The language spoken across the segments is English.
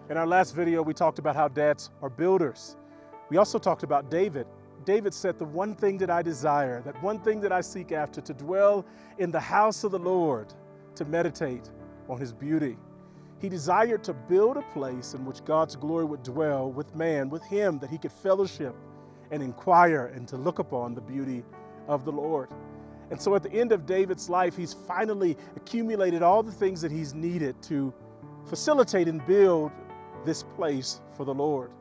In our last video, we talked about how dads are builders. We also talked about David. David said, the one thing that I desire, that one thing that I seek after, to dwell in the house of the Lord, to meditate on his beauty. He desired to build a place in which God's glory would dwell with man, with him, that he could fellowship and inquire and to look upon the beauty of the Lord. And so at the end of David's life, he's finally accumulated all the things that he's needed to facilitate and build this place for the Lord.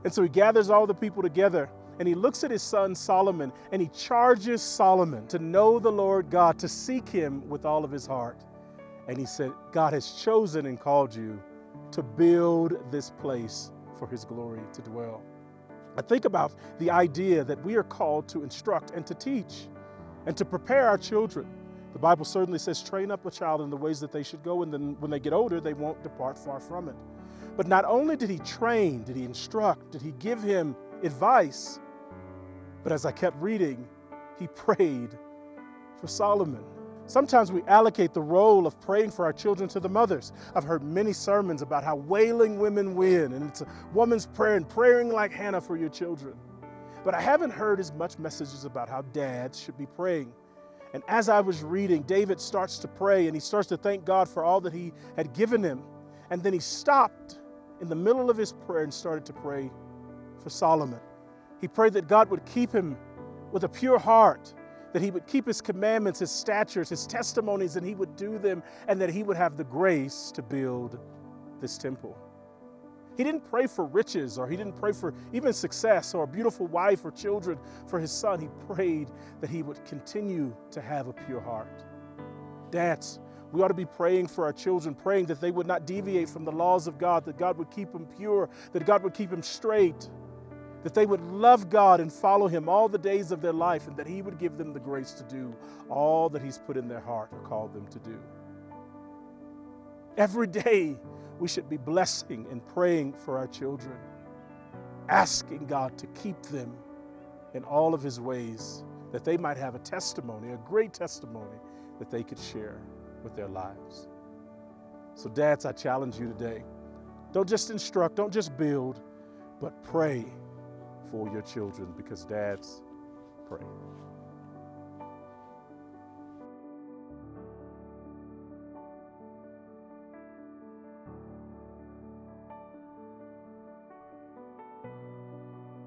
And so he gathers all the people together and he looks at his son Solomon and he charges Solomon to know the Lord God, to seek him with all of his heart. And he said, God has chosen and called you to build this place for his glory to dwell. I think about the idea that we are called to instruct and to teach and to prepare our children. The Bible certainly says, train up a child in the ways that they should go, and then when they get older, they won't depart far from it. But not only did he train, did he instruct, did he give him advice, but as I kept reading, he prayed for Solomon. Sometimes we allocate the role of praying for our children to the mothers. I've heard many sermons about how wailing women win, and it's a woman's prayer and praying like Hannah for your children. But I haven't heard as much messages about how dads should be praying. And as I was reading, David starts to pray and he starts to thank God for all that he had given him. And then he stopped in the middle of his prayer and started to pray for Solomon. He prayed that God would keep him with a pure heart, that he would keep his commandments, his statutes, his testimonies, and he would do them, and that he would have the grace to build this temple. He didn't pray for riches, or he didn't pray for even success or a beautiful wife or children for his son. He prayed that he would continue to have a pure heart. Dads, we ought to be praying for our children, praying that they would not deviate from the laws of God, that God would keep them pure, that God would keep them straight, that they would love God and follow him all the days of their life, and that he would give them the grace to do all that he's put in their heart or called them to do. Every day, we should be blessing and praying for our children, asking God to keep them in all of his ways, that they might have a testimony, a great testimony that they could share with their lives. So dads, I challenge you today. Don't just instruct, don't just build, but pray for your children, because dads pray.